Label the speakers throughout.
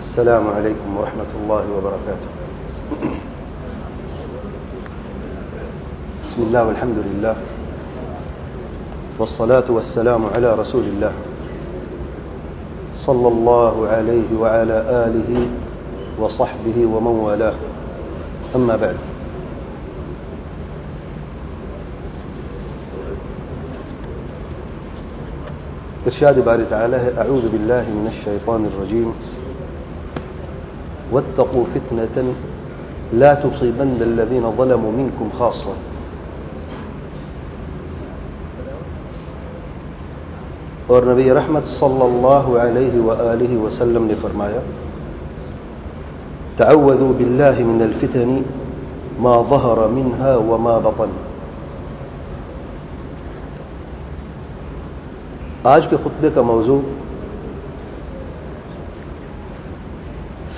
Speaker 1: السلام عليكم ورحمة الله وبركاته. بسم الله والحمد لله والصلاة والسلام على رسول الله صلى الله عليه وعلى آله وصحبه ومن والاه. أما بعد، ارشاد باری تعالی ہے: اعوذ باللہ من الشیطان الرجیم واتقوا فتنة لا تصيبن الذين ظلموا منكم خاصة. اور نبی رحمت صلی اللہ علیہ وآلہ وسلم نے فرمایا: تعوذوا باللہ من الفتن ما ظہر منها وما بطن. آج کے خطبے کا موضوع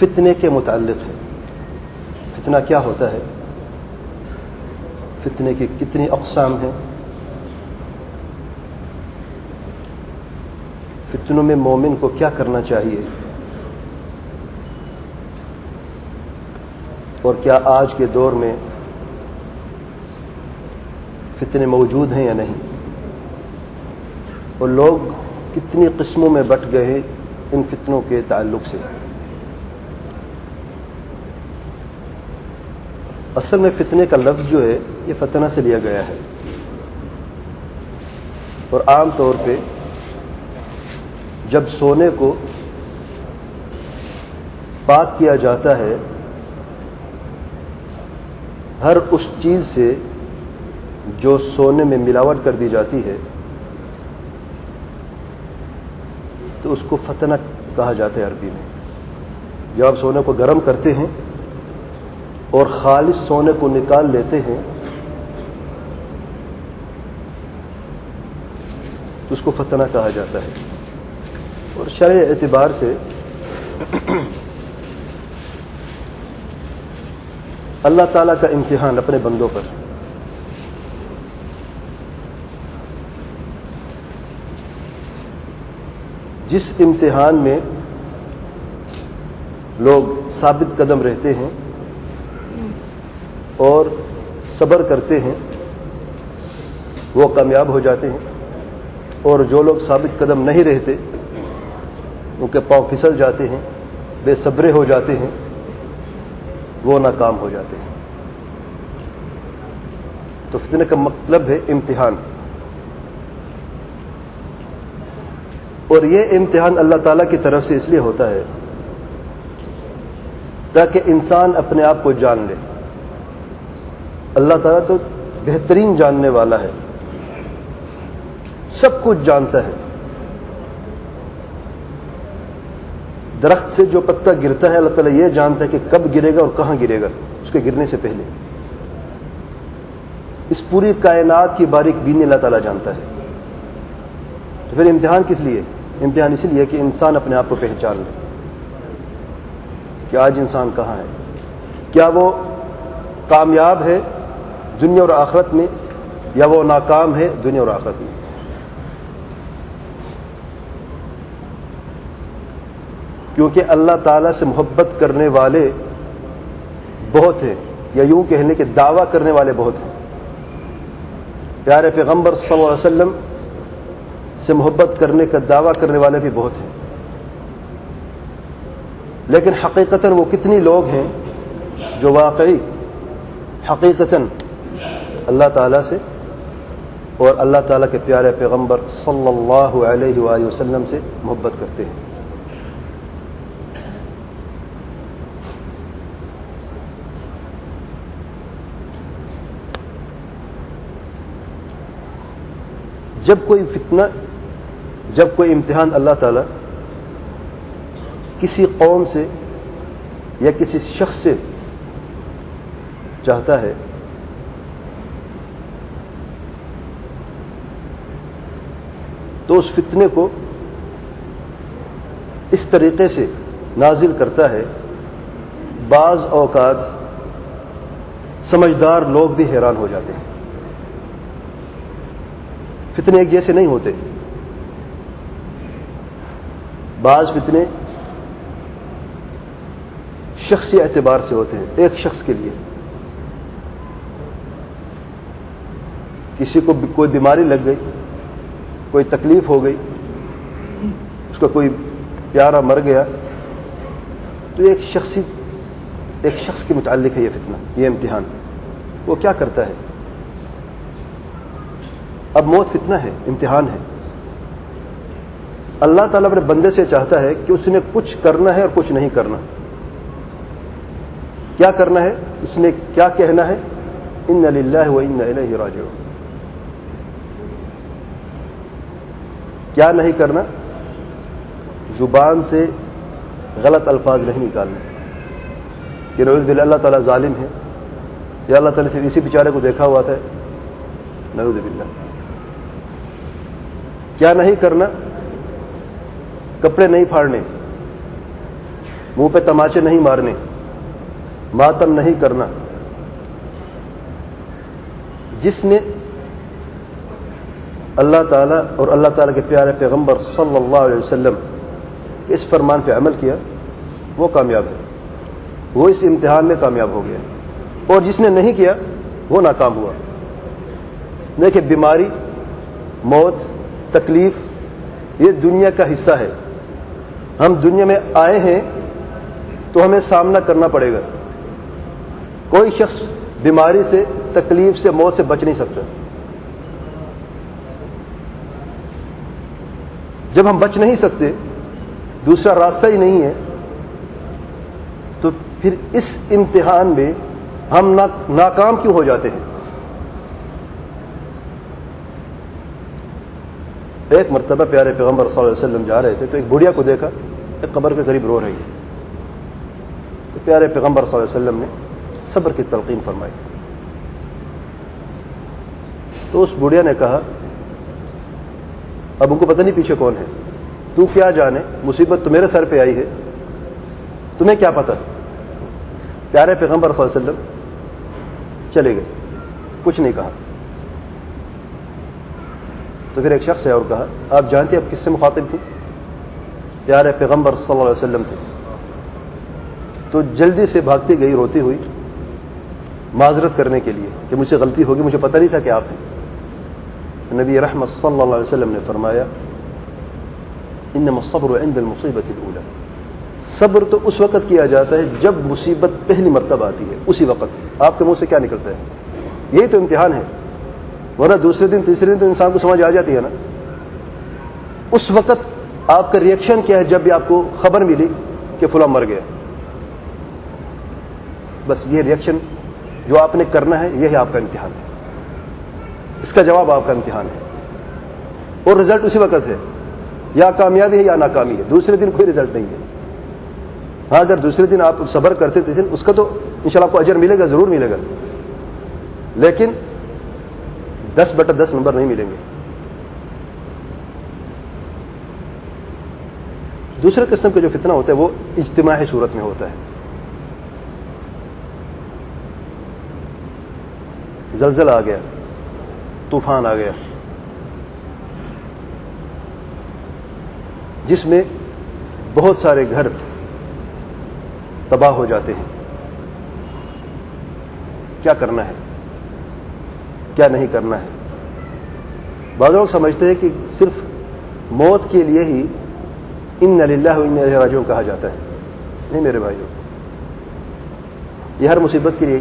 Speaker 1: فتنے کے متعلق ہے. فتنہ کیا ہوتا ہے؟ فتنے کی کتنی اقسام ہیں؟ فتنوں میں مومن کو کیا کرنا چاہیے؟ اور کیا آج کے دور میں فتنے موجود ہیں یا نہیں؟ اور لوگ کتنی قسموں میں بٹ گئے ہیں ان فتنوں کے تعلق سے. اصل میں فتنے کا لفظ جو ہے یہ فتنہ سے لیا گیا ہے، اور عام طور پہ جب سونے کو پاک کیا جاتا ہے ہر اس چیز سے جو سونے میں ملاوٹ کر دی جاتی ہے تو اس کو فتنہ کہا جاتا ہے عربی میں. جب آپ سونے کو گرم کرتے ہیں اور خالص سونے کو نکال لیتے ہیں تو اس کو فتنہ کہا جاتا ہے. اور شرعی اعتبار سے اللہ تعالیٰ کا امتحان اپنے بندوں پر جس امتحان میں لوگ ثابت قدم رہتے ہیں اور صبر کرتے ہیں وہ کامیاب ہو جاتے ہیں، اور جو لوگ ثابت قدم نہیں رہتے ان کے پاؤں پھسل جاتے ہیں، بے صبرے ہو جاتے ہیں، وہ ناکام ہو جاتے ہیں. تو فتنہ کا مطلب ہے امتحان، اور یہ امتحان اللہ تعالیٰ کی طرف سے اس لیے ہوتا ہے تاکہ انسان اپنے آپ کو جان لے. اللہ تعالیٰ تو بہترین جاننے والا ہے، سب کچھ جانتا ہے. درخت سے جو پتا گرتا ہے اللہ تعالیٰ یہ جانتا ہے کہ کب گرے گا اور کہاں گرے گا اس کے گرنے سے پہلے. اس پوری کائنات کی باریک بینی اللہ تعالیٰ جانتا ہے. تو پھر امتحان کس لیے؟ امتحان اس لیے کہ انسان اپنے آپ کو پہچان لے کہ آج انسان کہاں ہے. کیا وہ کامیاب ہے دنیا اور آخرت میں، یا وہ ناکام ہے دنیا اور آخرت میں. کیونکہ اللہ تعالیٰ سے محبت کرنے والے بہت ہیں، یا یوں کہہ لیں کہ دعویٰ کرنے والے بہت ہیں. پیارے پیغمبر صلی اللہ علیہ وسلم سے محبت کرنے کا دعویٰ کرنے والے بھی بہت ہیں، لیکن حقیقتاً وہ کتنی لوگ ہیں جو واقعی حقیقتاً اللہ تعالیٰ سے اور اللہ تعالیٰ کے پیارے پیغمبر صلی اللہ علیہ وآلہ وسلم سے محبت کرتے ہیں. جب کوئی فتنہ، جب کوئی امتحان اللہ تعالیٰ کسی قوم سے یا کسی شخص سے چاہتا ہے تو اس فتنے کو اس طریقے سے نازل کرتا ہے بعض اوقات سمجھدار لوگ بھی حیران ہو جاتے ہیں. فتنے ایک جیسے نہیں ہوتے. بعض فتنے شخصی اعتبار سے ہوتے ہیں. ایک شخص کے لیے کسی کو کوئی بیماری لگ گئی, کوئی تکلیف ہو گئی, اس کا کوئی پیارا مر گیا, تو ایک شخص کے متعلق ہے یہ فتنہ, یہ امتحان. وہ کیا کرتا ہے؟ اب موت فتنہ ہے, امتحان ہے. اللہ تعالیٰ اپنے بندے سے چاہتا ہے کہ اس نے کچھ کرنا ہے اور کچھ نہیں کرنا. کیا کرنا ہے؟ اس نے کیا کہنا ہے؟ انا للہ و انا الیہ راجعون. کیا نہیں کرنا؟ زبان سے غلط الفاظ نہیں نکالنے کہ نعوذ باللہ اللہ تعالیٰ ظالم ہے, یا اللہ تعالیٰ سے اسی بیچارے کو دیکھا ہوا تھا, نعوذ باللہ. کیا نہیں کرنا؟ کپڑے نہیں پھاڑنے, منہ پہ تماچے نہیں مارنے, ماتم نہیں کرنا. جس نے اللہ تعالیٰ اور اللہ تعالیٰ کے پیارے پیغمبر صلی اللہ علیہ وسلم اس فرمان پہ عمل کیا وہ کامیاب ہے, وہ اس امتحان میں کامیاب ہو گیا. اور جس نے نہیں کیا وہ ناکام ہوا. دیکھیں, بیماری, موت, تکلیف یہ دنیا کا حصہ ہے. ہم دنیا میں آئے ہیں تو ہمیں سامنا کرنا پڑے گا. کوئی شخص بیماری سے, تکلیف سے, موت سے بچ نہیں سکتا. جب ہم بچ نہیں سکتے, دوسرا راستہ ہی نہیں ہے, تو پھر اس امتحان میں ہم ناکام کیوں ہو جاتے ہیں؟ ایک مرتبہ پیارے پیغمبر صلی اللہ علیہ وسلم جا رہے تھے تو ایک بڑھیا کو دیکھا ایک قبر کے قریب رو رہی ہے. تو پیارے پیغمبر صلی اللہ علیہ وسلم نے صبر کی تلقین فرمائی. تو اس بڑھیا نے کہا, اب ان کو پتہ نہیں پیچھے کون ہے, تو کیا جانے, مصیبت تو میرے سر پہ آئی ہے, تمہیں کیا پتہ. پیارے پیغمبر صلی اللہ علیہ وسلم چلے گئے, کچھ نہیں کہا. تو پھر ایک شخص ہے اور کہا, آپ جانتے آپ کس سے مخاطب تھی؟ پیارے پیغمبر صلی اللہ علیہ وسلم تھے. تو جلدی سے بھاگتی گئی روتی ہوئی معذرت کرنے کے لیے کہ مجھ سے غلطی ہوگی, مجھے پتہ نہیں تھا کہ آپ ہیں. نبی رحمت صلی اللہ علیہ وسلم نے فرمایا, انما الصبر عند المصیبۃ الاولى. صبر تو اس وقت کیا جاتا ہے جب مصیبت پہلی مرتبہ آتی ہے, اسی وقت. آپ کے منہ سے کیا نکلتا ہے؟ یہی تو امتحان ہے. ورنہ دوسرے دن تیسرے دن تو انسان کو سمجھ آ جاتی ہے نا. اس وقت آپ کا ریئیکشن کیا ہے جب بھی آپ کو خبر ملی کہ فلاں مر گیا؟ بس یہ ریئیکشن جو آپ نے کرنا ہے, یہ ہے آپ کا امتحان ہے. اس کا جواب آپ کا امتحان ہے, اور رزلٹ اسی وقت ہے. یا کامیابی ہے یا ناکامی ہے, دوسرے دن کوئی رزلٹ نہیں ہے. ہاں, اگر دوسرے دن آپ صبر کرتے تھے اس کا تو انشاءاللہ آپ کو اجر ملے گا, ضرور ملے گا, لیکن 10/10 نمبر نہیں ملیں گے. دوسرے قسم کا جو فتنہ ہوتا ہے وہ اجتماعی صورت میں ہوتا ہے. زلزلہ آ گیا, طوفان آ گیا, جس میں بہت سارے گھر تباہ ہو جاتے ہیں. کیا کرنا ہے, کیا نہیں کرنا ہے؟ بعض لوگ سمجھتے ہیں کہ صرف موت کے لیے ہی انا للہ و انا الیہ راجعون کہا جاتا ہے. نہیں میرے بھائیوں, یہ ہر مصیبت کے لیے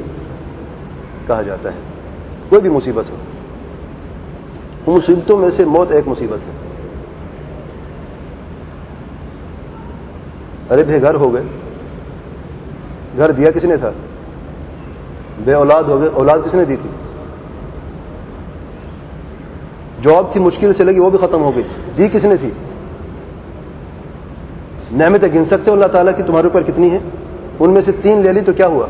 Speaker 1: کہا جاتا ہے. کوئی بھی مصیبت ہو, ان مصیبتوں میں سے موت ایک مصیبت ہے. ارے بھائی, گھر ہو گئے, گھر دیا کس نے تھا؟ بے اولاد ہو گئے, اولاد کس نے دی تھی؟ جاب تھی مشکل سے لگی, وہ بھی ختم ہو گئی, دی کس نے تھی؟ نعمتیں گن سکتے ہو اللہ تعالیٰ کی تمہارے اوپر کتنی ہیں؟ ان میں سے 3 لے لی تو کیا ہوا؟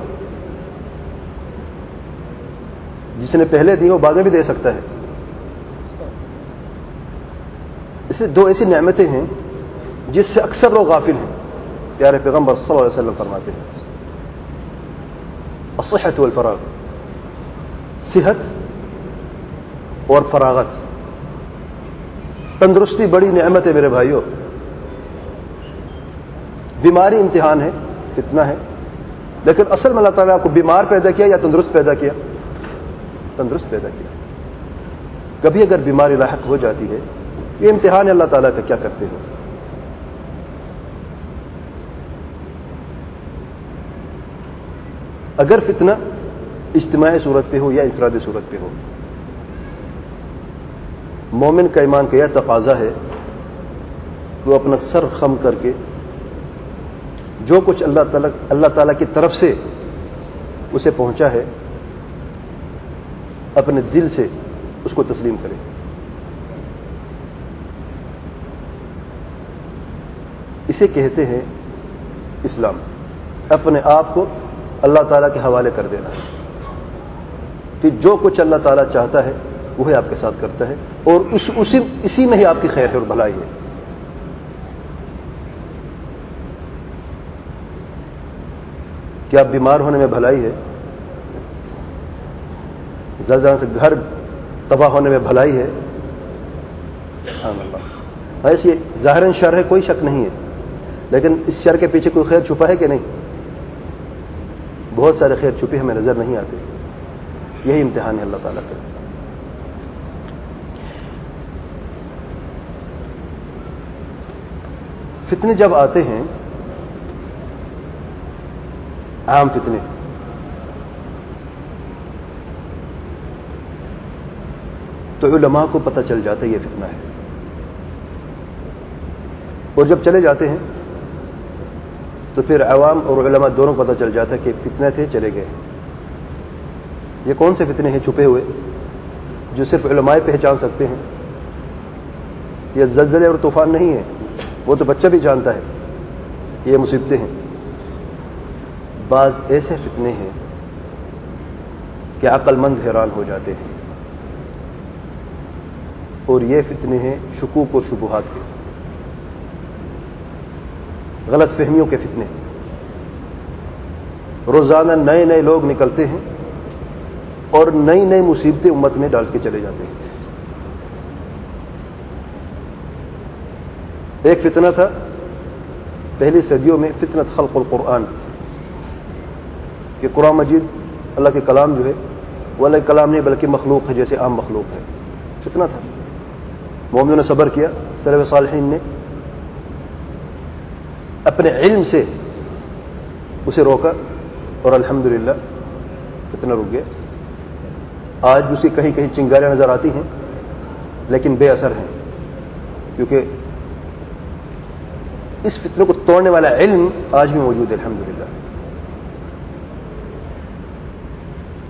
Speaker 1: جس نے پہلے دی وہ بعد میں بھی دے سکتا ہے. اس لیے 2 ایسی نعمتیں ہیں جس سے اکثر لوگ غافل ہیں. پیارے پیغمبر صلی اللہ علیہ وسلم فرماتے ہیں, الصحۃ والفراغ, صحت اور فراغت. تندرستی بڑی نعمت ہے میرے بھائیوں. بیماری امتحان ہے, فتنہ ہے, لیکن اصل میں اللہ تعالیٰ نے آپ کو بیمار پیدا کیا یا تندرست پیدا کیا؟ تندرست پیدا کیا. کبھی اگر بیماری لاحق ہو جاتی ہے، یہ امتحان ہے اللہ تعالیٰ کا، کیا کرتے ہو. اگر فتنہ اجتماعی صورت پہ ہو یا انفرادی صورت پہ ہو، مومن کا ایمان کا یہ تقاضا ہے کہ وہ اپنا سر خم کر کے جو کچھ اللہ تعالیٰ کی طرف سے اسے پہنچا ہے اپنے دل سے اس کو تسلیم کرے. اسے کہتے ہیں اسلام، اپنے آپ کو اللہ تعالیٰ کے حوالے کر دینا، کہ جو کچھ اللہ تعالیٰ چاہتا ہے وہی آپ کے ساتھ کرتا ہے، اور اسی میں ہی آپ کی خیر ہے اور بھلائی ہے. کیا بیمار ہونے میں بھلائی ہے؟ زلزلہ سے گھر تباہ ہونے میں بھلائی ہے؟ سبحان اللہ. ایسی ظاہراً شر ہے، کوئی شک نہیں ہے، لیکن اس شر کے پیچھے کوئی خیر چھپا ہے کہ نہیں؟ بہت سارے خیر چھپے ہمیں نظر نہیں آتے. یہی امتحان ہے اللہ تعالیٰ کا. فتنے جب آتے ہیں، عام فتنے، تو علماء کو پتہ چل جاتا ہے یہ فتنہ ہے، اور جب چلے جاتے ہیں تو پھر عوام اور علماء دونوں کو پتہ چل جاتا ہے کہ فتنے تھے، چلے گئے. یہ کون سے فتنے ہیں چھپے ہوئے جو صرف علماء پہچان سکتے ہیں؟ یہ زلزلے اور طوفان نہیں ہے، وہ تو بچہ بھی جانتا ہے. یہ مصیبتیں ہیں. بعض ایسے فتنے ہیں کہ عقل مند حیران ہو جاتے ہیں، اور یہ فتنے ہیں شکوک اور شبہات کے، غلط فہمیوں کے فتنے. روزانہ نئے نئے لوگ نکلتے ہیں اور نئی نئی مصیبتیں امت میں ڈال کے چلے جاتے ہیں. ایک فتنہ تھا پہلی صدیوں میں، فتنۃ خلق القرآن، کہ قرآن مجید اللہ کے کلام جو ہے وہ اللہ کے کلام نہیں بلکہ مخلوق ہے، جیسے عام مخلوق ہے. فتنہ تھا. مومنوں نے صبر کیا، سلف صالحین نے اپنے علم سے اسے روکا، اور الحمدللہ فتنہ رک گیا. آج بھی اس کی کہیں کہیں چنگاریاں نظر آتی ہیں، لیکن بے اثر ہیں، کیونکہ اس فتنے کو توڑنے والا علم آج بھی موجود ہے الحمدللہ.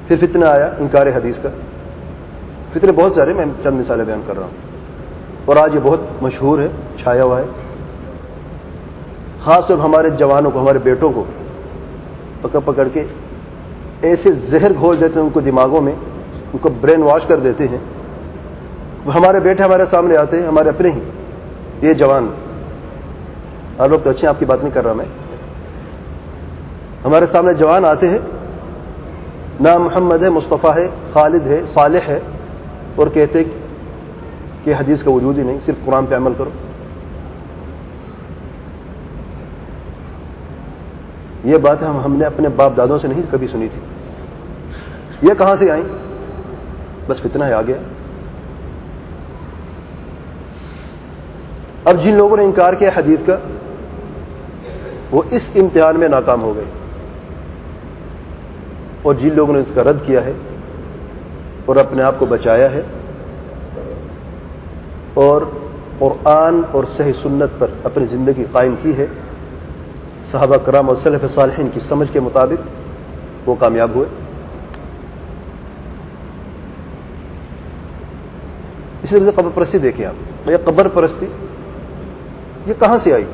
Speaker 1: پھر فتنہ آیا انکار حدیث کا. فتنے بہت سارے، میں چند مثالیں بیان کر رہا ہوں، اور آج یہ بہت مشہور ہے، چھایا ہوا ہے. خاص طور ہمارے جوانوں کو، ہمارے بیٹوں کو پکڑ پکڑ کے ایسے زہر گھول دیتے ہیں ان کو دماغوں میں، ان کو برین واش کر دیتے ہیں. وہ ہمارے بیٹے ہمارے سامنے آتے ہیں، ہمارے اپنے ہی، یہ جوان، آپ لوگ تو اچھے، آپ کی بات نہیں کر رہا میں، ہمارے سامنے جوان آتے ہیں، نام محمد ہے، مصطفیٰ ہے، خالد ہے، صالح ہے، اور کہتے کہ حدیث کا وجود ہی نہیں، صرف قرآن پہ عمل کرو. یہ بات ہم نے اپنے باپ دادوں سے نہیں کبھی سنی تھی. یہ کہاں سے آئیں؟ بس فتنہ ہے، آ گیا. اب جن لوگوں نے انکار کیا حدیث کا، وہ اس امتحان میں ناکام ہو گئے، اور جن لوگوں نے اس کا رد کیا ہے اور اپنے آپ کو بچایا ہے اور قرآن اور صحیح سنت پر اپنی زندگی قائم کی ہے، صحابہ کرام اور سلف صالحین کی سمجھ کے مطابق، وہ کامیاب ہوئے. اس وجہ سے قبر پرستی دیکھیں آپ، یہ قبر پرستی یہ کہاں سے آئی؟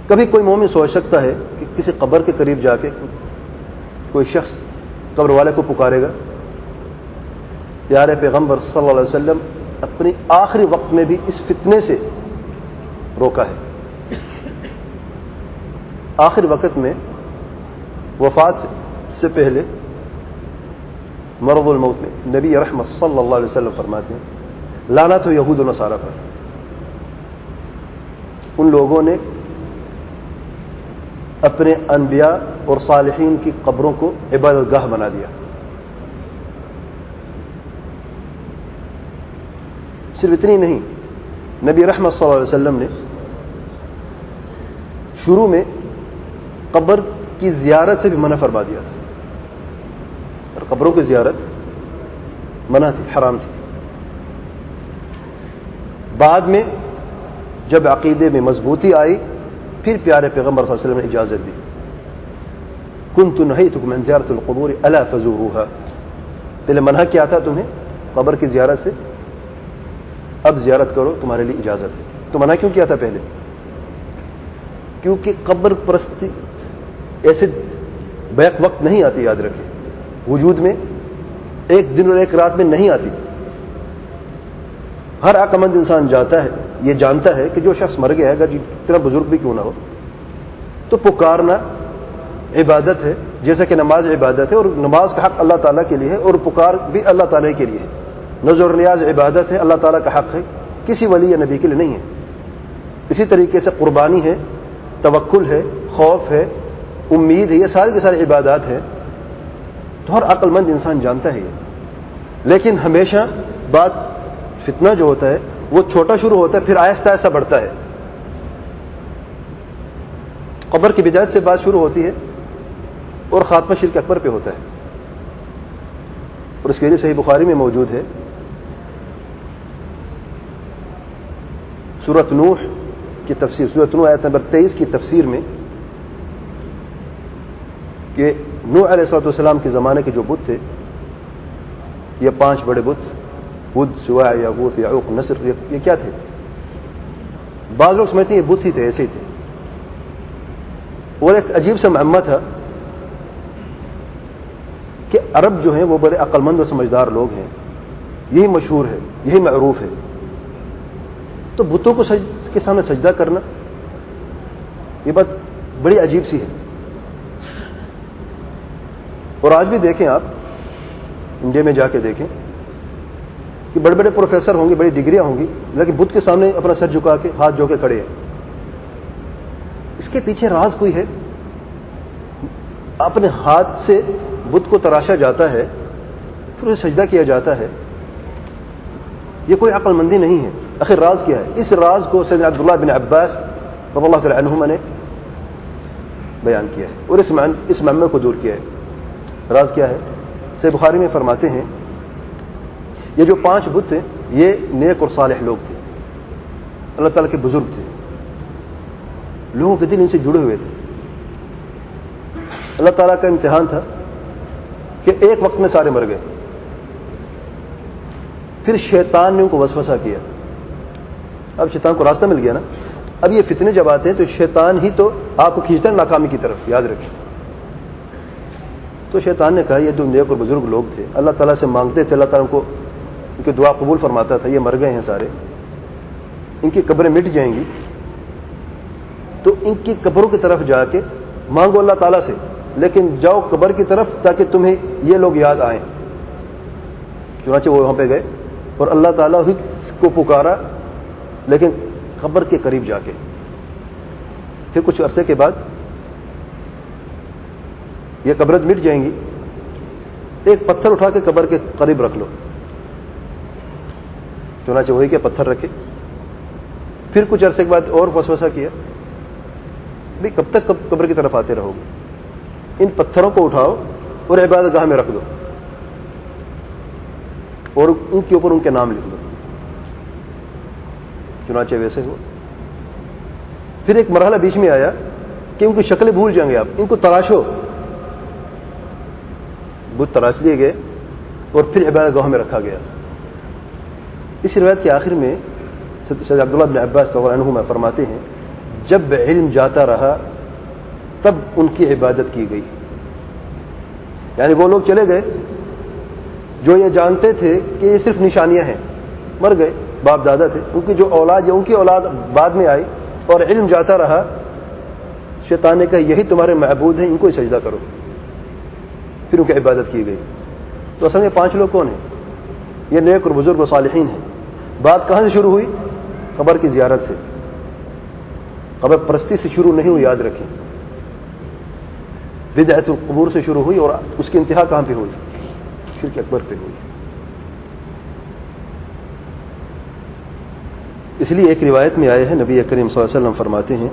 Speaker 1: کبھی کوئی مومن سوچ سکتا ہے کہ کسی قبر کے قریب جا کے کوئی شخص قبر والے کو پکارے گا؟ پیارے پیغمبر صلی اللہ علیہ وسلم اپنی آخری وقت میں بھی اس فتنے سے روکا ہے. آخری وقت میں وفات سے پہلے مرض الموت میں نبی رحمت صلی اللہ علیہ وسلم فرماتے ہیں، لعنت ہو یہود و نصارہ پر، ان لوگوں نے اپنے انبیاء اور صالحین کی قبروں کو عبادت گاہ بنا دیا. صرف اتنی نہیں، نبی رحمت صلی اللہ علیہ وسلم نے شروع میں قبر کی زیارت سے بھی منع فرما دیا تھا، اور قبروں کی زیارت منع تھی، حرام تھی. بعد میں جب عقیدے میں مضبوطی آئی پھر پیارے پیغمبر صلی اللہ علیہ وسلم نے اجازت دی. کنت نہیتکم عن زیارت القبور الا فزوروها، پہلے منع کیا تھا تمہیں قبر کی زیارت سے، اب زیارت کرو، تمہارے لیے اجازت ہے. تو منع کیوں کیا تھا پہلے؟ کیونکہ قبر پرستی ایسے بیک وقت نہیں آتی، یاد رکھیں، وجود میں ایک دن اور ایک رات میں نہیں آتی. ہر عقل مند انسان جاتا ہے، یہ جانتا ہے کہ جو شخص مر گیا ہے، اگر اتنا بزرگ بھی کیوں نہ ہو، تو پکارنا عبادت ہے، جیسا کہ نماز عبادت ہے، اور نماز کا حق اللہ تعالیٰ کے لیے ہے، اور پکار بھی اللہ تعالیٰ کے لیے ہے. نذر اور نیاز عبادت ہے، اللہ تعالیٰ کا حق ہے، کسی ولی یا نبی کے لیے نہیں ہے. اسی طریقے سے قربانی ہے، توکل ہے، خوف ہے، امید ہے، یہ ساری کی ساری عبادات ہیں. تو ہر عقل مند انسان جانتا ہے یہ. لیکن ہمیشہ بات فتنہ جو ہوتا ہے وہ چھوٹا شروع ہوتا ہے، پھر آہستہ آہستہ بڑھتا ہے. قبر کی بدایت سے بات شروع ہوتی ہے اور خاتمہ شرک اکبر پہ ہوتا ہے. اور اس کے لیے صحیح بخاری میں موجود ہے، سورۃ نوح کی تفسیر، سورۃ نوح آیت نمبر 23 کی تفسیر میں، کہ نوح علیہ السلام کے زمانے کے جو بت تھے، یہ 5 بڑے بت، ود، سواع، یغوث، یعوق، نصر، یہ کیا تھے؟ بعض لوگ سمجھتے ہیں یہ بت ہی تھے، ایسے ہی تھے. اور ایک عجیب سا معمہ تھا کہ عرب جو ہیں وہ بڑے عقل مند اور سمجھدار لوگ ہیں، یہی مشہور ہے، یہی معروف ہے. تو بتوں کو کے سامنے سجدہ کرنا، یہ بات بڑی عجیب سی ہے. اور آج بھی دیکھیں آپ، انڈیا میں جا کے دیکھیں کہ بڑے بڑے پروفیسر ہوں گے، بڑی ڈگریاں ہوں گی، لیکن بت کے سامنے اپنا سر جھکا کے ہاتھ جو کے کھڑے ہیں. اس کے پیچھے راز کوئی ہے. اپنے ہاتھ سے بت کو تراشا جاتا ہے، پھر اسے سجدہ کیا جاتا ہے، یہ کوئی عقل مندی نہیں ہے. آخر راز کیا ہے؟ اس راز کو سیدنا عبداللہ بن عباس رضی اللہ تعالی عنہما نے بیان کیا ہے اور اس معمے کو دور کیا ہے. راز کیا ہے؟ صحیح بخاری میں فرماتے ہیں، یہ جو 5 بت تھے یہ نیک اور صالح لوگ تھے، اللہ تعالیٰ کے بزرگ تھے، لوگوں کے دل ان سے جڑے ہوئے تھے. اللہ تعالیٰ کا امتحان تھا کہ ایک وقت میں سارے مر گئے. پھر شیطان نے ان کو وسوسہ کیا. اب شیطان کو راستہ مل گیا نا. اب یہ فتنے جب آتے ہیں تو شیطان ہی تو آپ کو کھینچتا ہے ناکامی کی طرف، یاد رکھیں. تو شیطان نے کہا یہ جو نیک اور بزرگ لوگ تھے، اللہ تعالیٰ سے مانگتے تھے، اللہ تعالیٰ کو ان کی دعا قبول فرماتا تھا، یہ مر گئے ہیں سارے، ان کی قبریں مٹ جائیں گی، تو ان کی قبروں کی طرف جا کے مانگو اللہ تعالیٰ سے، لیکن جاؤ قبر کی طرف تاکہ تمہیں یہ لوگ یاد آئیں. چنانچہ وہ وہاں پہ گئے اور اللہ تعالیٰ ہی کو پکارا، لیکن قبر کے قریب جا کے. پھر کچھ عرصے کے بعد یہ قبریں مٹ جائیں گی، ایک پتھر اٹھا کے قبر کے قریب رکھ لو. چنانچہ وہی کے پتھر رکھے. پھر کچھ عرصے کے بعد اور وسوسہ کیا، بھئی کب تک قبر کی طرف آتے رہو گے، ان پتھروں کو اٹھاؤ اور عبادت گاہ میں رکھ دو اور ان کے اوپر ان کے نام لکھ دو. چنانچہ ویسے ہو. پھر ایک مرحلہ بیچ میں آیا کہ ان کی شکلیں بھول جائیں گے آپ، ان کو تراشو. بت تراش لیے گئے اور پھر عبادت گاہ میں رکھا گیا. اس روایت کے آخر میں سید عبداللہ بن عباس رضی اللہ عنہما فرماتے ہیں، جب علم جاتا رہا تب ان کی عبادت کی گئی. یعنی وہ لوگ چلے گئے جو یہ جانتے تھے کہ یہ صرف نشانیاں ہیں، مر گئے، باپ دادا تھے، ان کی جو اولاد یا ان کی اولاد بعد میں آئی، اور علم جاتا رہا. شیطان نے کہا یہی تمہارے معبود ہیں، ان کو ہی سجدہ کرو. پھر ان کی عبادت کی گئی. تو اصل میں 5 لوگ کون ہیں؟ یہ نیک اور بزرگ و صالحین ہیں. بات کہاں سے شروع ہوئی؟ قبر کی زیارت سے. قبر پرستی سے شروع نہیں ہوئی، یاد رکھیں. بدعت القبور سے شروع ہوئی اور اس کی انتہا کہاں پہ ہوئی؟ شرک اکبر پہ ہوئی. اس لیے ایک روایت میں آئے ہیں نبی کریم صلی اللہ علیہ وسلم فرماتے ہیں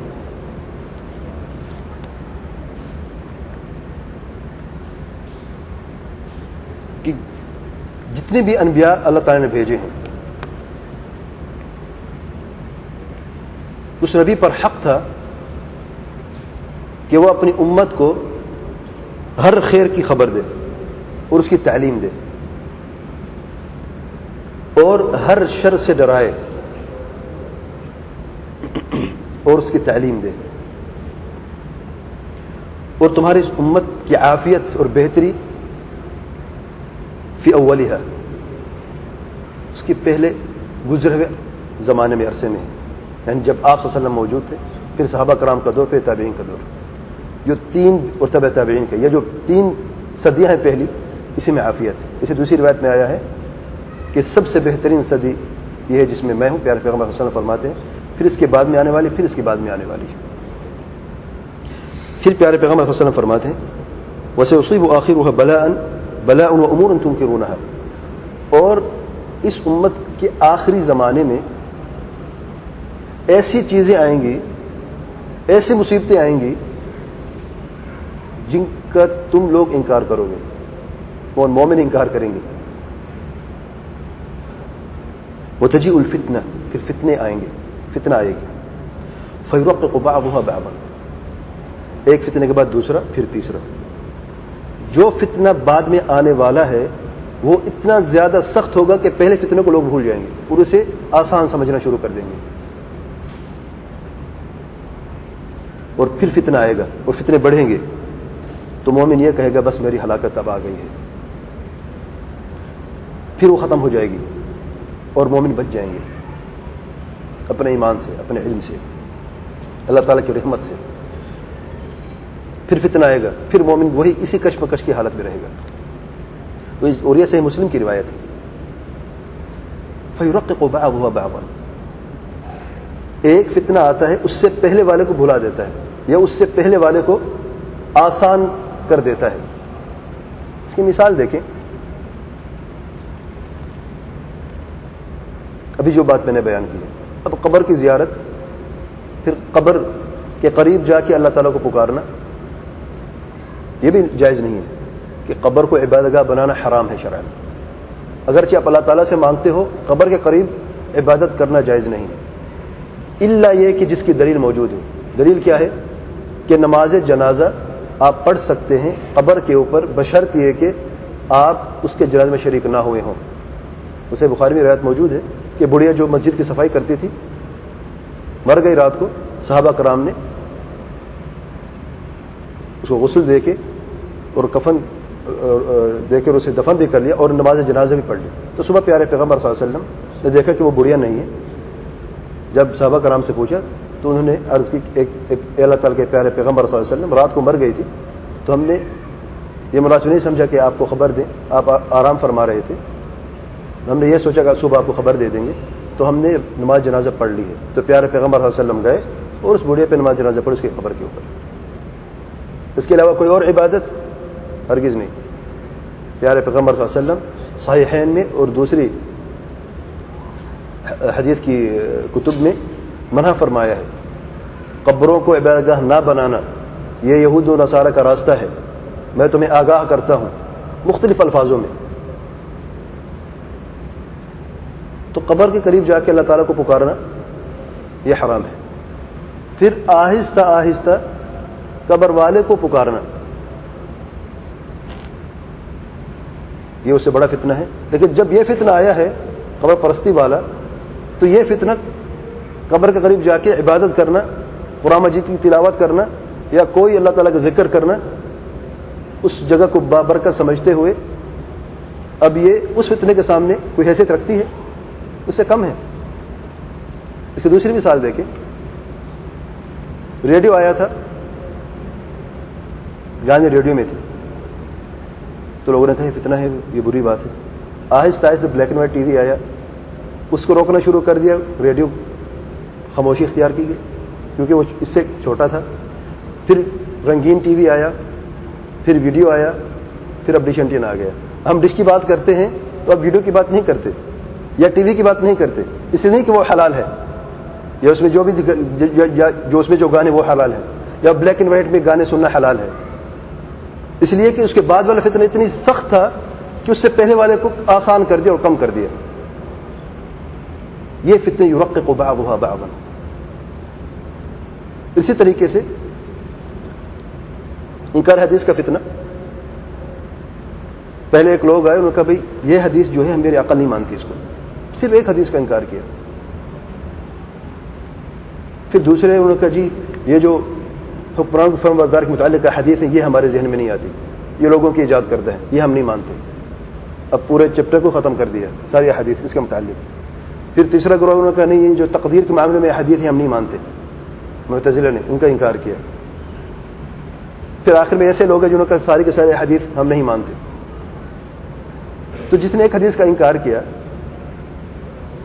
Speaker 1: کہ جتنے بھی انبیاء اللہ تعالی نے بھیجے ہیں اس نبی پر حق تھا کہ وہ اپنی امت کو ہر خیر کی خبر دے اور اس کی تعلیم دے اور ہر شر سے ڈرائے اور اس کی تعلیم دے اور تمہاری اس امت کی عافیت اور بہتری فی اولیہا اس کی پہلے گزرے ہوئے زمانے میں عرصے میں، یعنی جب آپ صلی اللہ علیہ وسلم موجود تھے، پھر صحابہ کرام کا دور، پھر تابعین کا دور، جو 3 اور تبع تابعین کا، یہ جو 3 صدیاں ہیں پہلی، اسی میں عافیت ہے. اسی دوسری روایت میں آیا ہے کہ سب سے بہترین صدی یہ ہے جس میں میں ہوں، پیارے پیغمبر صلی اللہ علیہ وسلم فرماتے ہیں، پھر اس کے بعد میں آنے والی، پھر اس کے بعد میں آنے والی. پھر پیارے پیغمبر صلی اللہ علیہ وسلم فرماتے ہیں وَسَيُصِيبُ آخِرُهَا بَلَاءٌ وَأُمُورٌ تُنكِرُونَهَا، اور اس امت کے آخری زمانے میں ایسی چیزیں آئیں گی، ایسی مصیبتیں آئیں گی جن کا تم لوگ انکار کرو گے اور مومن انکار کریں گے. وَتَجِيءُ الْفِتْنَةُ، پھر فتنے آئیں گے، فتنہ آئے گی. فَيُرَقِّقُ بَعْضُهَا بَعْضًا، ایک فتنے کے بعد دوسرا، پھر تیسرا. جو فتنہ بعد میں آنے والا ہے وہ اتنا زیادہ سخت ہوگا کہ پہلے فتنے کو لوگ بھول جائیں گے اور اسے آسان سمجھنا شروع کر دیں گے. اور پھر فتنہ آئے گا اور فتنے بڑھیں گے تو مومن یہ کہے گا بس میری ہلاکت اب آ گئی ہے. پھر وہ ختم ہو جائے گی اور مومن بچ جائیں گے اپنے ایمان سے، اپنے علم سے، اللہ تعالیٰ کی رحمت سے. پھر فتنہ آئے گا، پھر مومن وہی اسی کشمکش کی حالت میں رہے گا. اور یہ صحیح مسلم کی روایت ہے. فَيُرَقِّقُ بَعْضُهَا بَعْضًا، ایک فتنہ آتا ہے اس سے پہلے والے کو بھلا دیتا ہے یا اس سے پہلے والے کو آسان کر دیتا ہے. اس کی مثال دیکھیں. ابھی جو بات میں نے بیان کی ہے، اب قبر کی زیارت، پھر قبر کے قریب جا کے اللہ تعالیٰ کو پکارنا، یہ بھی جائز نہیں ہے کہ قبر کو عبادت گاہ بنانا حرام ہے شرعاً. اگرچہ آپ اللہ تعالیٰ سے مانگتے ہو، قبر کے قریب عبادت کرنا جائز نہیں ہے، الا یہ کہ جس کی دلیل موجود ہو. دلیل کیا ہے؟ کہ نماز جنازہ آپ پڑھ سکتے ہیں قبر کے اوپر بشرط یہ کہ آپ اس کے جنازے میں شریک نہ ہوئے ہوں. اسے بخاری میں روایت موجود ہے کہ بڑھیا جو مسجد کی صفائی کرتی تھی مر گئی رات کو، صحابہ کرام نے اس کو غسل دے کے اور کفن دے کر اسے دفن بھی کر لیا اور نماز جنازہ بھی پڑھ لی. تو صبح پیارے پیغمبر صلی اللہ علیہ وسلم نے دیکھا کہ وہ بڑھیا نہیں ہے. جب صحابہ کرام سے پوچھا تو انہوں نے عرض کی ایک اللہ تعالیٰ کے پیارے پیغمبر صلی اللہ علیہ وسلم رات کو مر گئی تھی، تو ہم نے یہ مناسب نہیں سمجھا کہ آپ کو خبر دیں، آپ آرام فرما رہے تھے، ہم نے یہ سوچا کہ صبح آپ کو خبر دے دیں گے، تو ہم نے نماز جنازہ پڑھ لی ہے. تو پیارے پیغمبر صلی اللہ علیہ وسلم گئے اور اس بڑھیا پہ نماز جنازہ پڑھ اس کی قبر کے اوپر. اس کے علاوہ کوئی اور عبادت ہرگز نہیں. پیارے پیغمبر صلی اللہ علیہ وسلم صحیحین میں اور دوسری حدیث کی کتب میں منع فرمایا ہے قبروں کو عبادت گاہ نہ بنانا، یہ یہود و نصارہ کا راستہ ہے، میں تمہیں آگاہ کرتا ہوں، مختلف الفاظوں میں. تو قبر کے قریب جا کے اللہ تعالیٰ کو پکارنا یہ حرام ہے. پھر آہستہ آہستہ قبر والے کو پکارنا، یہ اس سے بڑا فتنہ ہے. لیکن جب یہ فتنہ آیا ہے قبر پرستی والا، تو یہ فتنہ قبر کے قریب جا کے عبادت کرنا، قرآن مجید کی تلاوت کرنا یا کوئی اللہ تعالیٰ کا ذکر کرنا، اس جگہ کو بابرکت سمجھتے ہوئے، اب یہ اس فتنے کے سامنے کوئی حیثیت رکھتی ہے؟ اس سے کم ہے. اس کی دوسری مثال دیکھیں. ریڈیو آیا تھا، گانے ریڈیو میں تھے، تو لوگوں نے کہا یہ فتنہ ہے، یہ بری بات ہے. آہستہ آہستہ black and white T V آیا، اس کو روکنا شروع کر دیا، ریڈیو خاموشی اختیار کی گئی کیونکہ وہ اس سے چھوٹا تھا. پھر رنگین ٹی وی آیا، پھر ویڈیو آیا، پھر اب ڈش اینٹینا آ گیا. ہم ڈش کی بات کرتے ہیں تو اب ویڈیو کی بات نہیں کرتے یا ٹی وی کی بات نہیں کرتے، اس لیے نہیں کہ وہ حلال ہے یا اس میں جو اس میں جو گانے وہ حلال ہیں، یا بلیک اینڈ وائٹ میں گانے سننا حلال ہے. اس لیے کہ اس کے بعد والا فتنہ اتنی سخت تھا کہ اس سے پہلے والے کو آسان کر دیا اور کم کر دیا. یہ فتنے یرقق بعضها بعضا. اسی طریقے سے انکار حدیث کا فتنہ. پہلے ایک لوگ آئے، انہوں نے کہا بھائی یہ حدیث جو ہے میری عقل نہیں مانتی اس کو، صرف ایک حدیث کا انکار کیا. پھر دوسرے انہوں نے کہا جی یہ جو حکمران فرم بردار کے متعلق حدیث ہے یہ ہمارے ذہن میں نہیں آتی، یہ لوگوں کی ایجاد کردہ ہے، یہ ہم نہیں مانتے. اب پورے چیپٹر کو ختم کر دیا ساری حدیث اس کے متعلق. پھر تیسرا گروہ انہوں نے کہا نہیں یہ جو تقدیر کے معاملے میں حدیث ہے ہم نہیں مانتے، معتزلہ نے ان کا انکار کیا. پھر آخر میں ایسے لوگ ہیں جنہوں نے کہا ساری کے سارے حدیث ہم نہیں مانتے. تو جس نے ایک حدیث کا انکار کیا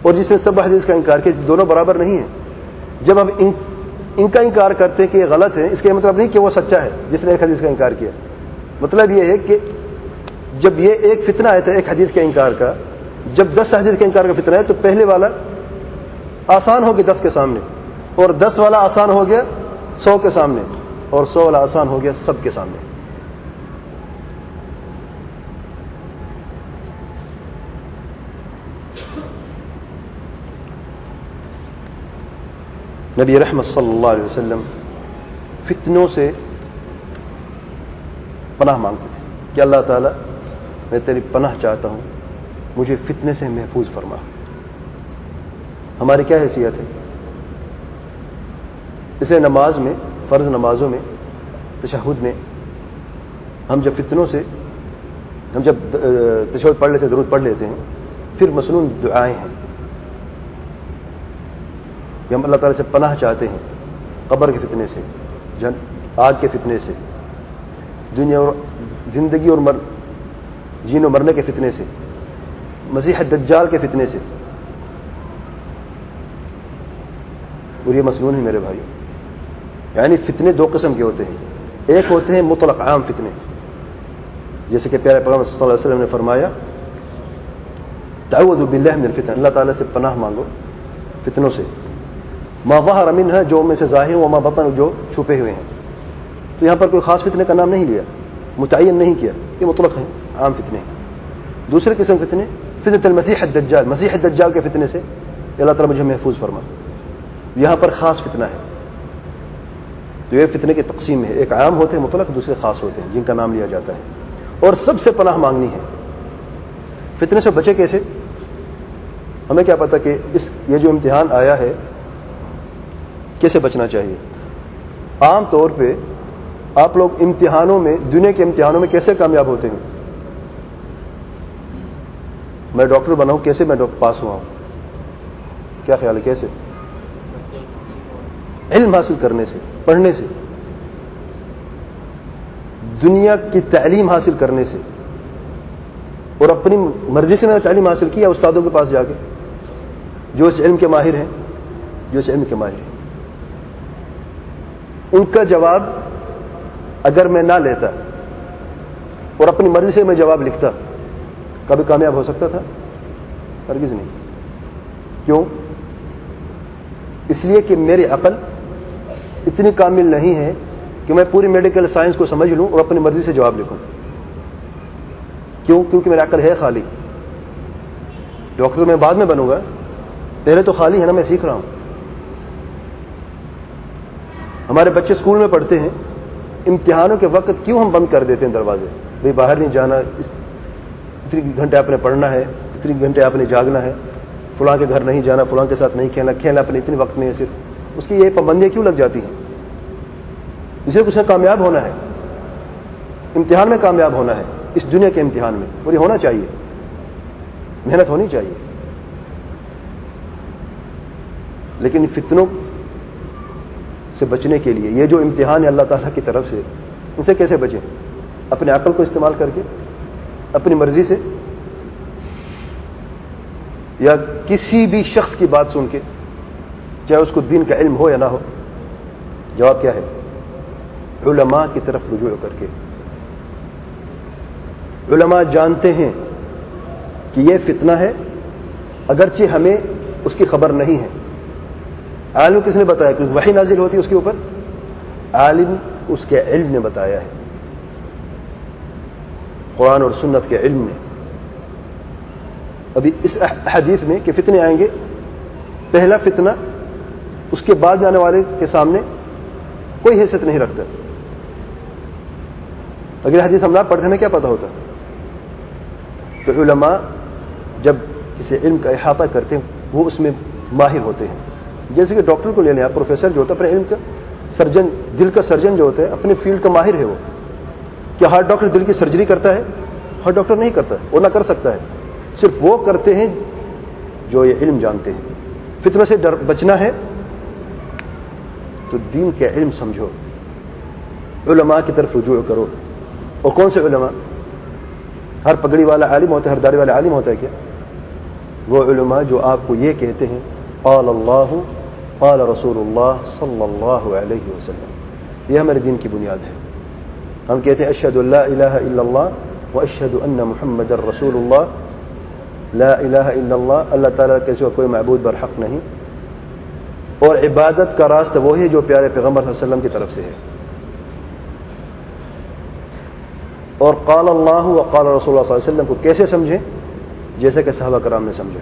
Speaker 1: اور جس نے سب حدیث کا انکار کیا، دونوں برابر نہیں ہیں. جب ہم ان کا انکار کرتے ہیں کہ یہ غلط ہے، اس کا مطلب نہیں کہ وہ سچا ہے جس نے ایک حدیث کا انکار کیا. مطلب یہ ہے کہ جب یہ ایک فتنہ آیا تھا ایک حدیث کے انکار کا، جب 10 حدیث کے انکار کا فتنہ ہے تو پہلے والا آسان ہو گیا 10 کے سامنے، اور 10 والا آسان ہو گیا 100 کے سامنے، اور 100 والا آسان ہو گیا سب کے سامنے. نبی رحمت صلی اللہ علیہ وسلم فتنوں سے پناہ مانگتے تھے کہ اللہ تعالیٰ میں تیری پناہ چاہتا ہوں، مجھے فتنے سے محفوظ فرما. ہماری کیا حیثیت ہے؟ اسے نماز میں، فرض نمازوں میں، تشہد میں ہم جب فتنوں سے، ہم جب تشہد پڑھ لیتے ہیں، درود پڑھ لیتے ہیں، پھر مسنون دعائیں ہیں کہ ہم اللہ تعالیٰ سے پناہ چاہتے ہیں قبر کے فتنے سے، آگ کے فتنے سے، دنیا اور زندگی اور جین و مرنے کے فتنے سے، مسیح دجال کے فتنے سے. اور یہ مسنون ہے میرے بھائیو. یعنی فتنے دو قسم کے ہوتے ہیں. ایک ہوتے ہیں مطلق عام فتنے، جیسے کہ پیارے پیغمبر صلی اللہ علیہ وسلم نے فرمایا تعوذوا باللہ من الفتن، اللہ تعالیٰ سے پناہ مانگو فتنوں سے، ما ظہر منہا جو میں سے ظاہر، وما بطن جو چھپے ہوئے ہیں. تو یہاں پر کوئی خاص فتنے کا نام نہیں لیا، متعین نہیں کیا، یہ مطلق ہیں، عام فتنے. دوسرے قسم فتنے فتنۃ المسیح الدجال، مسیح الدجال کے فتنے سے اللہ تعالیٰ مجھے محفوظ فرما. یہاں پر خاص فتنہ ہے. تو یہ فتنے کی تقسیم ہے، ایک عام ہوتے ہیں مطلق، دوسرے خاص ہوتے ہیں جن کا نام لیا جاتا ہے. اور سب سے پناہ مانگنی ہے. فتنے سے بچے کیسے؟ ہمیں کیا پتا کہ یہ جو امتحان آیا ہے کیسے بچنا چاہیے. عام طور پہ آپ لوگ امتحانوں میں، دنیا کے امتحانوں میں کیسے کامیاب ہوتے ہیں؟ میں ڈاکٹر بنا ہوں، کیسے میں پاس ہوا ہوں؟ کیا خیال ہے کیسے؟ علم حاصل کرنے سے، پڑھنے سے، دنیا کی تعلیم حاصل کرنے سے. اور اپنی مرضی سے میں نے تعلیم حاصل کی یا استادوں کے پاس جا کے جو اس علم کے ماہر ہیں، ان کا جواب اگر میں نہ لیتا اور اپنی مرضی سے میں جواب لکھتا، کبھی کامیاب ہو سکتا تھا؟ ہرگز نہیں. کیوں؟ اس لیے کہ میری عقل اتنی کامل نہیں ہے کہ میں پوری میڈیکل سائنس کو سمجھ لوں اور اپنی مرضی سے جواب لکھوں. کیوں؟ کیونکہ میری عقل ہے خالی. ڈاکٹر میں بعد میں بنوں گا، پہلے تو خالی ہے نا، میں سیکھ رہا ہوں. ہمارے بچے اسکول میں پڑھتے ہیں، امتحانوں کے وقت کیوں ہم بند کر دیتے ہیں دروازے؟ بھئی باہر نہیں جانا، اتنے گھنٹے آپ نے پڑھنا ہے، اتنے گھنٹے آپ نے جاگنا ہے، فلاں کے گھر نہیں جانا، فلاں کے ساتھ نہیں کھیلنا اپنے اتنے وقت میں. صرف اس کی یہ پابندیاں کیوں لگ جاتی ہیں؟ اسے کچھ نے کامیاب ہونا ہے، امتحان میں کامیاب ہونا ہے، اس دنیا کے امتحان میں. اور یہ ہونا چاہیے، محنت ہونی چاہیے. لیکن فتنوں سے بچنے کے لیے یہ جو امتحان ہے اللہ تعالیٰ کی طرف سے، ان سے کیسے بچیں؟ اپنے عقل کو استعمال کر کے، اپنی مرضی سے، یا کسی بھی شخص کی بات سن کے، چاہے اس کو دین کا علم ہو یا نہ ہو. جواب کیا ہے؟ علماء کی طرف رجوع کر کے. علماء جانتے ہیں کہ یہ فتنہ ہے اگرچہ ہمیں اس کی خبر نہیں ہے. عالم کس نے بتایا؟ کہ وحی نازل ہوتی ہے اس کے اوپر، عالم اس کے علم نے بتایا ہے، قرآن اور سنت کے علم نے. ابھی اس حدیث میں کہ فتنے آئیں گے، پہلا فتنہ اس کے بعد آنے والے کے سامنے کوئی حیثیت نہیں رکھتا. اگر حدیث ہم نہ پڑھتے ہمیں کیا پتہ ہوتا؟ تو علماء جب کسی علم کا احاطہ کرتے ہیں وہ اس میں ماہر ہوتے ہیں. جیسے کہ ڈاکٹر کو لے لیں آپ، پروفیسر جو ہوتا ہے اپنے علم کا، سرجن دل کا سرجن جو ہوتا ہے اپنے فیلڈ کا ماہر ہے. وہ کیا ہر ڈاکٹر دل کی سرجری کرتا ہے؟ ہر ڈاکٹر نہیں کرتا، وہ نہ کر سکتا ہے. صرف وہ کرتے ہیں جو یہ علم جانتے ہیں. فتنہ سے بچنا ہے تو دین کے علم سمجھو، علماء کی طرف رجوع کرو. اور کون سے علماء؟ ہر پگڑی والا عالم ہوتا ہے، ہر داڑھی والا عالم ہوتا ہے کیا؟ وہ علماء جو آپ کو یہ کہتے ہیں قال اللہ قال رسول اللہ صلی اللہ علیہ وسلم. یہ ہمارے دین کی بنیاد ہے. ہم کہتے ہیں اشہد ان لا الہ الا اللہ واشہد ان محمد رسول اللہ. لا الہ الا اللہ، اللہ تعالیٰ کے سوا کوئی معبود برحق نہیں، اور عبادت کا راستہ وہی ہے جو پیارے پیغمبر صلی اللہ علیہ وسلم کی طرف سے ہے. اور قال اللہ و قال رسول اللہ صلی اللہ علیہ وسلم کو کیسے سمجھیں؟ جیسے کہ صحابہ کرام نے سمجھا.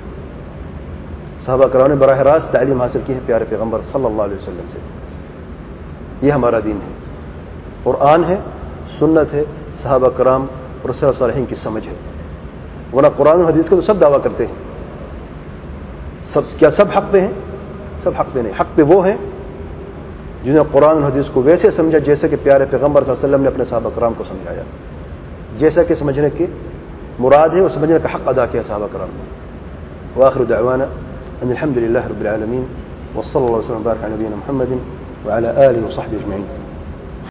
Speaker 1: صحابہ کرام نے براہ راست تعلیم حاصل کی ہے پیارے پیغمبر صلی اللہ علیہ وسلم سے. یہ ہمارا دین ہے، قرآن ہے، سنت ہے، صحابہ کرام اور سلف صالحین کی سمجھ ہے. ورنہ قرآن و حدیث کا تو سب دعویٰ کرتے ہیں. کیا سب حق پہ ہیں؟ سب حق پہ نہیں. حق پہ وہ ہیں جنہوں نے قرآن و حدیث کو ویسے سمجھا جیسے کہ پیارے پیغمبر صلی اللہ علیہ وسلم نے اپنے صحابہ کرام کو سمجھایا، جیسا کہ سمجھنے کی مراد ہے اور سمجھنے کا حق ادا کیا صحابہ کرام نے. وآخر دعوانا ان الحمد للہ رب العالمین وصلی اللہ وسلم وبارک علی نبینا محمد وعلی آلہ وصحبہ اجمعین.